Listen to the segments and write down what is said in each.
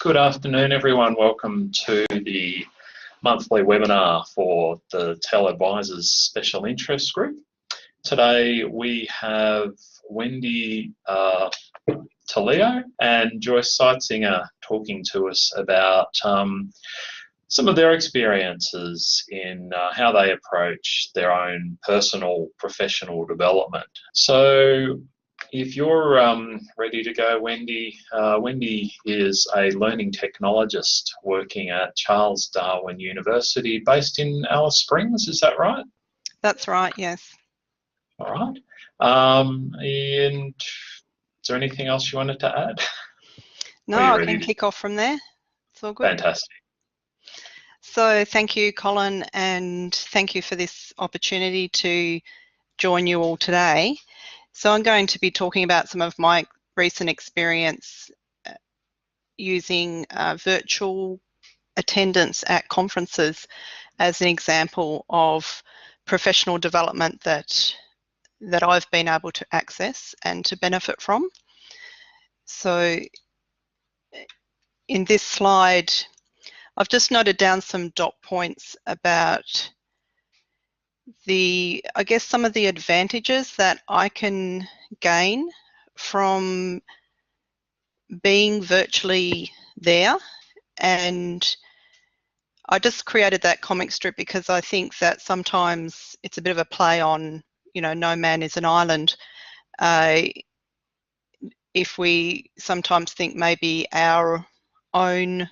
Good afternoon, everyone. Welcome to the monthly webinar for the TELedvisors Special Interest Group. Today we have Wendy Taleo and Joyce Seitzinger talking to us about some of their experiences in how they approach their own personal professional development. So if you're ready to go, Wendy, Wendy is a learning technologist working at Charles Darwin University based in Alice Springs, is that right? That's right, yes. All right. And is there anything else you wanted to add? No, I can kick off from there. It's all good. Fantastic. So thank you, Colin, and thank you for this opportunity to join you all today. So I'm going to be talking about some of my recent experience using virtual attendance at conferences as an example of professional development that I've been able to access and to benefit from. So in this slide, I've just noted down some dot points about I guess some of the advantages that I can gain from being virtually there. And I just created that comic strip because I think that sometimes it's a bit of a play on, you know, no man is an island. If we sometimes think maybe our own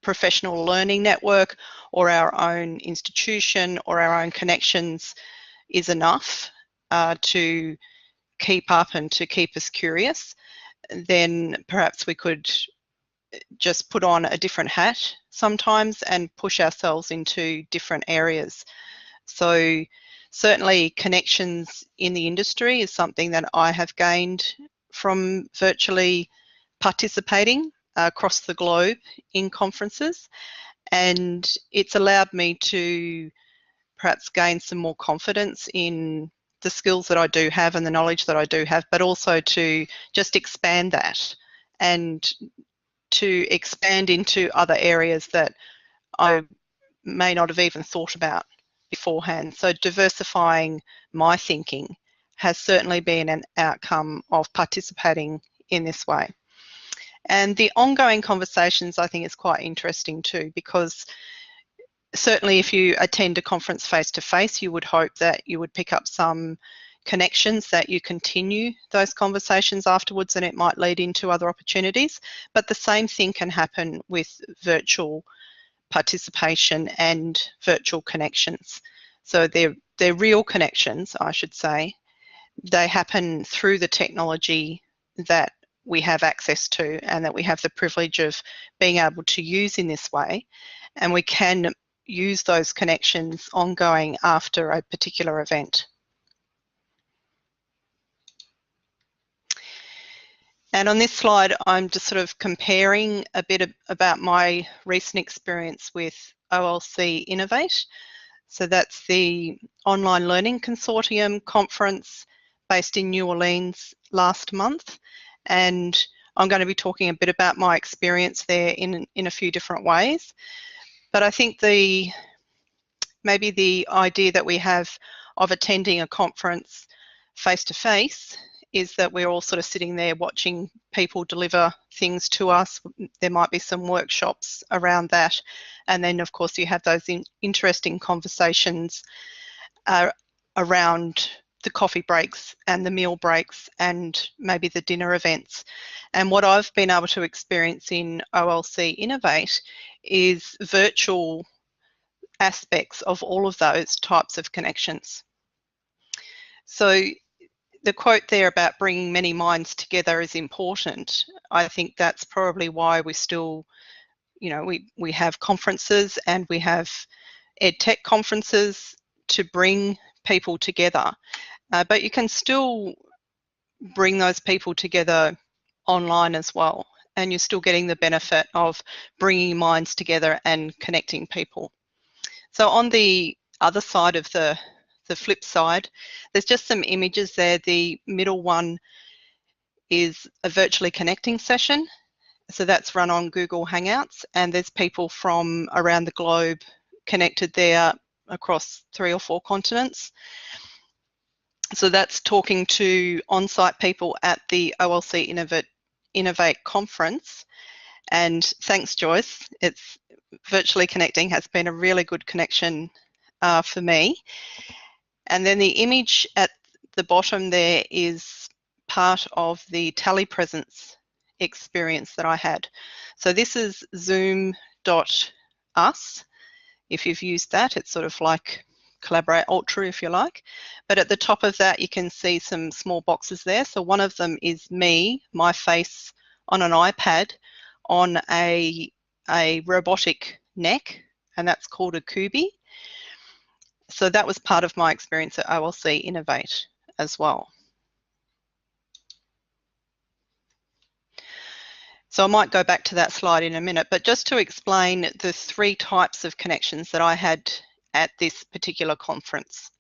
professional learning network or our own institution or our own connections is enough to keep up and to keep us curious, then perhaps we could just put on a different hat sometimes and push ourselves into different areas. So certainly connections in the industry is something that I have gained from virtually participating across the globe in conferences, and it's allowed me to perhaps gain some more confidence in the skills that I do have and the knowledge that I do have, but also to just expand that and to expand into other areas that I may not have even thought about beforehand. So diversifying my thinking has certainly been an outcome of participating in this way. And the ongoing conversations I think is quite interesting too, because certainly if you attend a conference face-to-face, you would hope that you would pick up some connections that you continue those conversations afterwards, and it might lead into other opportunities. But the same thing can happen with virtual participation and virtual connections. So they're real connections, I should say. They happen through the technology that we have access to and that we have the privilege of being able to use in this way, and we can use those connections ongoing after a particular event. And on this slide, I'm just sort of comparing a bit about my recent experience with OLC Innovate. So that's the online learning consortium conference based in New Orleans last month. And I'm going to be talking a bit about my experience there in a few different ways. But I think maybe the idea that we have of attending a conference face-to-face is that we're all sort of sitting there watching people deliver things to us. There might be some workshops around that. And then, of course, you have those interesting conversations around the coffee breaks and the meal breaks and maybe the dinner events. And what I've been able to experience in OLC Innovate is virtual aspects of all of those types of connections. So the quote there about bringing many minds together is important. I think that's probably why we still, you know, we have conferences and we have EdTech conferences to bring people together. But you can still bring those people together online as well, and you're still getting the benefit of bringing minds together and connecting people. So on the other side of the flip side, there's just some images there. The middle one is a virtually connecting session. So that's run on Google Hangouts, and there's people from around the globe connected there across 3 or 4 continents. So that's talking to on-site people at the OLC Innovate conference. And thanks, Joyce. It's virtually connecting has been a really good connection for me. And then the image at the bottom there is part of the telepresence experience that I had. So this is zoom.us. If you've used that, it's sort of like Collaborate Ultra, if you like. But at the top of that, you can see some small boxes there. So one of them is me, my face on an iPad on a robotic neck, and that's called a Kubi. So that was part of my experience at OLC Innovate as well. So I might go back to that slide in a minute, but just to explain the 3 types of connections that I had at this particular conference.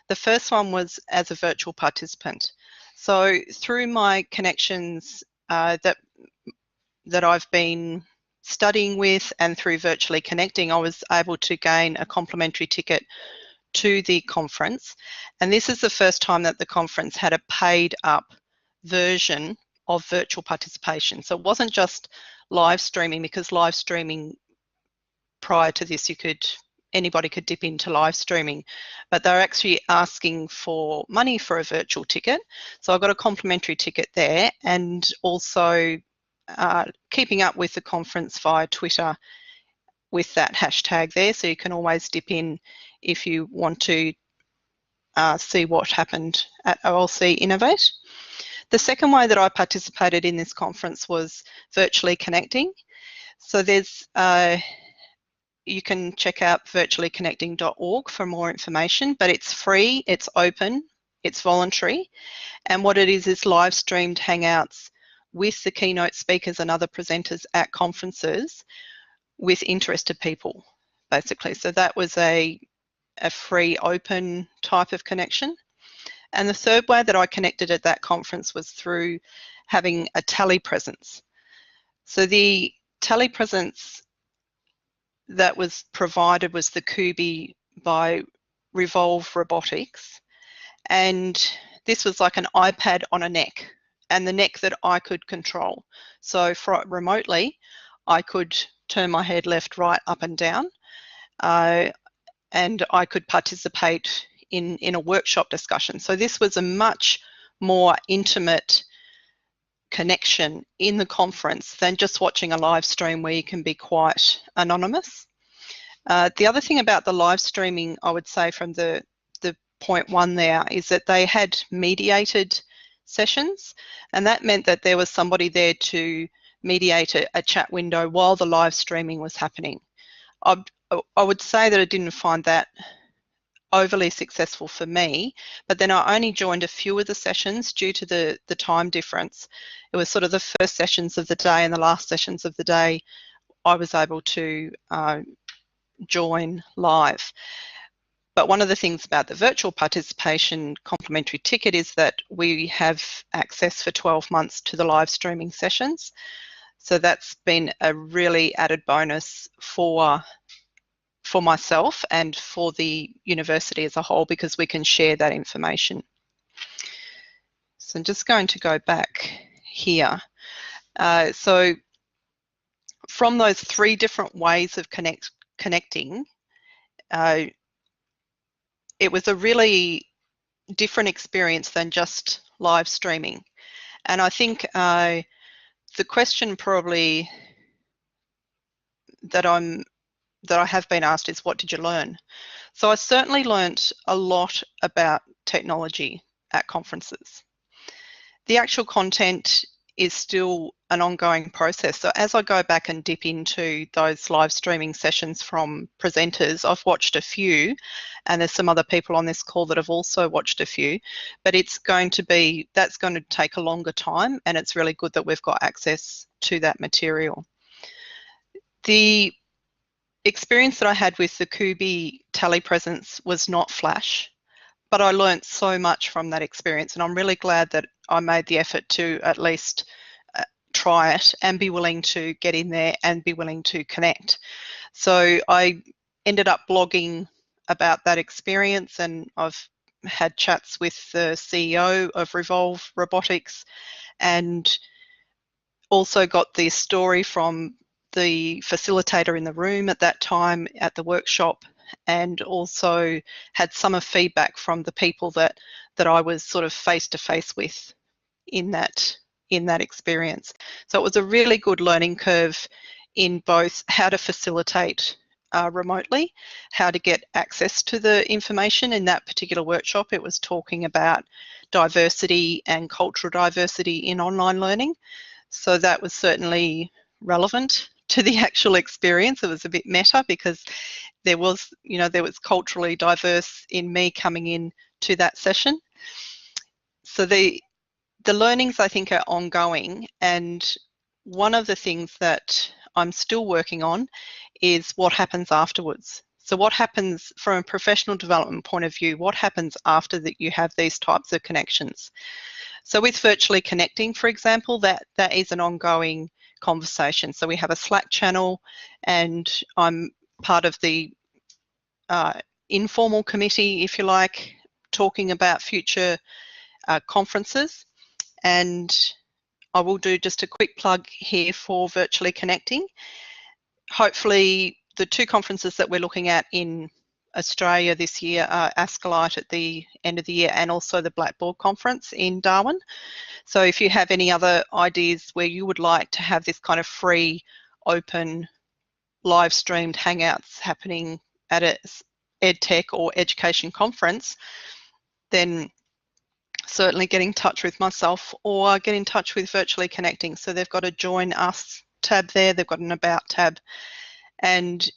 The first one was as a virtual participant. So through my connections that I've been studying with and through virtually connecting, I was able to gain a complimentary ticket to the conference. And this is the first time that the conference had a paid up version of virtual participation. So it wasn't just live streaming, because live streaming prior to this, anybody could dip into live streaming, but they're actually asking for money for a virtual ticket. So I got a complimentary ticket there, and also keeping up with the conference via Twitter with that hashtag there. So you can always dip in if you want to see what happened at OLC Innovate. The second way that I participated in this conference was virtually connecting. So there's you can check out virtuallyconnecting.org for more information, but it's free, it's open, it's voluntary, and what it is live streamed hangouts with the keynote speakers and other presenters at conferences with interested people, basically. So that was a free, open type of connection. And the third way that I connected at that conference was through having a telepresence. So the telepresence that was provided was the Kubi by Revolve Robotics, and this was like an iPad on a neck, and the neck that I could control. So remotely, I could turn my head left, right, up and down, and I could participate in a workshop discussion. So this was a much more intimate connection in the conference than just watching a live stream where you can be quite anonymous. The other thing about the live streaming, I would say from the point 1 there, is that they had mediated sessions, and that meant that there was somebody there to mediate a chat window while the live streaming was happening. I would say that I didn't find that overly successful for me, but then I only joined a few of the sessions due to the time difference. It was sort of the first sessions of the day and the last sessions of the day I was able to join live. But one of the things about the virtual participation complimentary ticket is that we have access for 12 months to the live streaming sessions. So that's been a really added bonus for myself and for the university as a whole, because we can share that information. So I'm just going to go back here. So from those 3 different ways of connecting, it was a really different experience than just live streaming. And I think the question probably that I have been asked is, what did you learn? So I certainly learnt a lot about technology at conferences. The actual content is still an ongoing process. So as I go back and dip into those live streaming sessions from presenters, I've watched a few, and there's some other people on this call that have also watched a few, but that's going to take a longer time, and it's really good that we've got access to that material. The experience that I had with the Kubi telepresence was not flash, but I learnt so much from that experience, and I'm really glad that I made the effort to at least try it and be willing to get in there and be willing to connect. So I ended up blogging about that experience, and I've had chats with the CEO of Revolve Robotics, and also got the story from the facilitator in the room at that time at the workshop, and also had some of feedback from the people that I was sort of face to face with in that experience. So it was a really good learning curve in both how to facilitate remotely, how to get access to the information. In that particular workshop, it was talking about diversity and cultural diversity in online learning. So that was certainly relevant to the actual experience. It was a bit meta because there was culturally diverse in me coming in to that session. So the learnings, I think, are ongoing, and one of the things that I'm still working on is what happens afterwards. So what happens from a professional development point of view, what happens after that you have these types of connections? So with virtually connecting, for example, that is an ongoing conversation. So we have a Slack channel, and I'm part of the informal committee, if you like, talking about future conferences. And I will do just a quick plug here for virtually connecting. Hopefully the two conferences that we're looking at in Australia this year are Ascalite at the end of the year, and also the Blackboard conference in Darwin. So if you have any other ideas where you would like to have this kind of free, open, live streamed hangouts happening at a EdTech or education conference, then certainly get in touch with myself or get in touch with Virtually Connecting. So they've got a Join Us tab there, they've got an About tab, and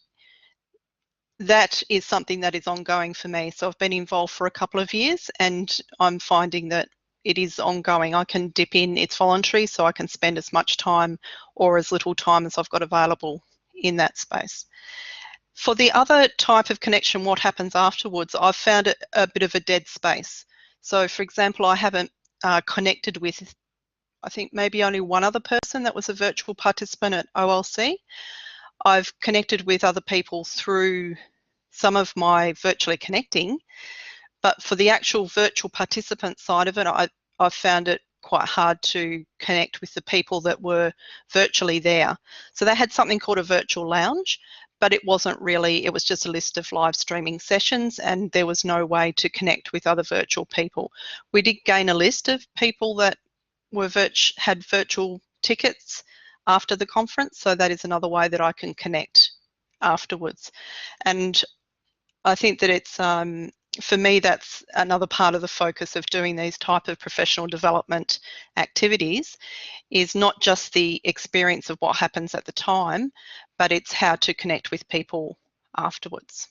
that is something that is ongoing for me. So I've been involved for a couple of years, and I'm finding that it is ongoing. I can dip in, it's voluntary, so I can spend as much time or as little time as I've got available in that space. For the other type of connection, what happens afterwards, I've found it a bit of a dead space. So for example, I haven't connected with, I think maybe only one other person that was a virtual participant at OLC. I've connected with other people through some of my Virtually Connecting, but for the actual virtual participant side of it, I've found it quite hard to connect with the people that were virtually there. So they had something called a virtual lounge, but it wasn't really, it was just a list of live streaming sessions, and there was no way to connect with other virtual people. We did gain a list of people that were had virtual tickets after the conference, so that is another way that I can connect afterwards. And I think that it's, for me, that's another part of the focus of doing these type of professional development activities, is not just the experience of what happens at the time, but it's how to connect with people afterwards.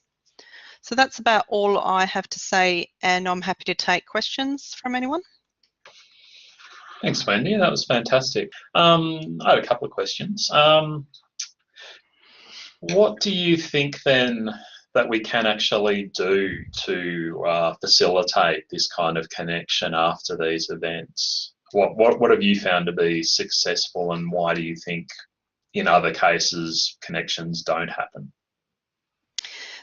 So that's about all I have to say, and I'm happy to take questions from anyone. Thanks, Wendy. That was fantastic. I had a couple of questions. What do you think then that we can actually do to facilitate this kind of connection after these events? What have you found to be successful, and why do you think in other cases connections don't happen?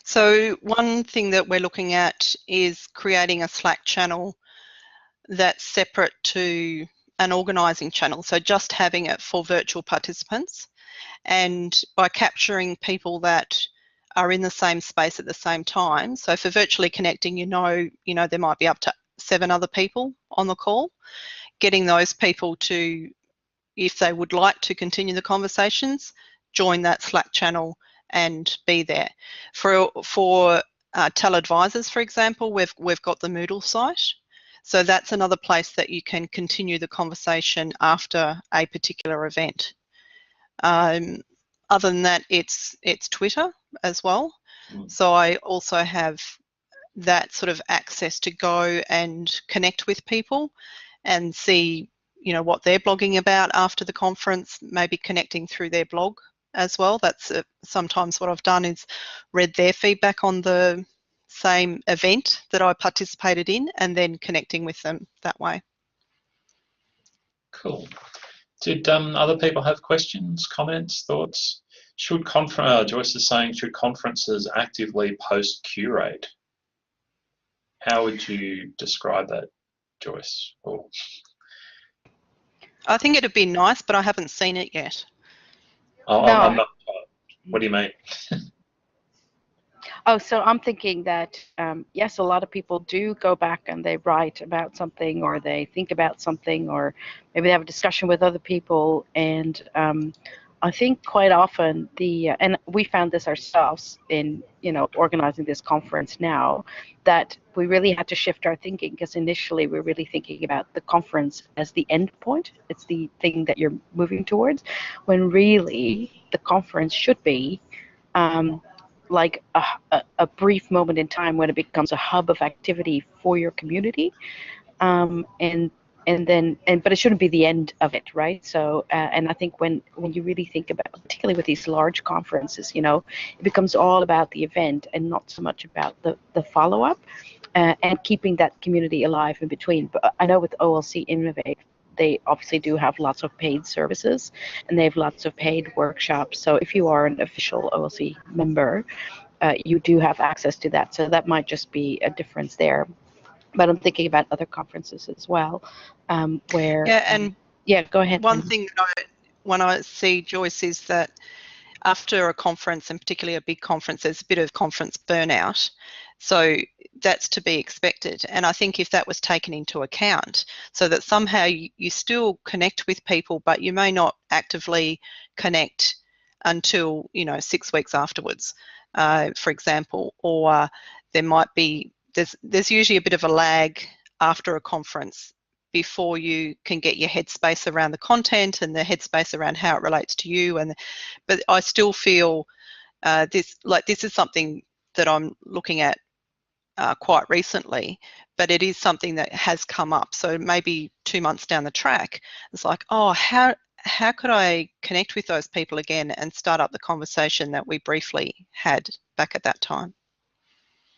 So one thing that we're looking at is creating a Slack channel that's separate to an organising channel, so just having it for virtual participants, and by capturing people that are in the same space at the same time. So for Virtually Connecting, you know there might be up to 7 other people on the call. Getting those people to, if they would like to continue the conversations, join that Slack channel and be there. For TELedvisors, for example, we've got the Moodle site. So that's another place that you can continue the conversation after a particular event. Other than that, it's Twitter as well. So I also have that sort of access to go and connect with people and see, what they're blogging about after the conference, maybe connecting through their blog as well. That's sometimes what I've done, is read their feedback on the same event that I participated in, and then connecting with them that way. Cool. Did other people have questions, comments, thoughts? Joyce is saying, should conferences actively post-curate? How would you describe that, Joyce? Or... I think it'd be nice, but I haven't seen it yet. Oh, No. I'm not. What do you mean? Oh, so I'm thinking that, yes, a lot of people do go back and they write about something, or they think about something, or maybe they have a discussion with other people. And I think quite often and we found this ourselves in, organizing this conference now, that we really had to shift our thinking, because initially we're really thinking about the conference as the end point. It's the thing that you're moving towards, when really the conference should be like a brief moment in time when it becomes a hub of activity for your community, but it shouldn't be the end of it, right? So and I think when you really think about, particularly with these large conferences, it becomes all about the event and not so much about the follow-up, and keeping that community alive in between. But I know with OLC Innovate, they obviously do have lots of paid services, and they have lots of paid workshops. So if you are an official OLC member, you do have access to that. So that might just be a difference there. But I'm thinking about other conferences as well, where... Yeah, and yeah, go ahead. One thing that when I see, Joyce, is that after a conference, and particularly a big conference, there's a bit of conference burnout. So that's to be expected. And I think if that was taken into account, so that somehow you still connect with people, but you may not actively connect until 6 weeks afterwards, for example, or there might be, there's usually a bit of a lag after a conference before you can get your headspace around the content and the headspace around how it relates to you. But I still feel this is something that I'm looking at quite recently, but it is something that has come up. So maybe 2 months down the track, it's like, oh, how could I connect with those people again and start up the conversation that we briefly had back at that time?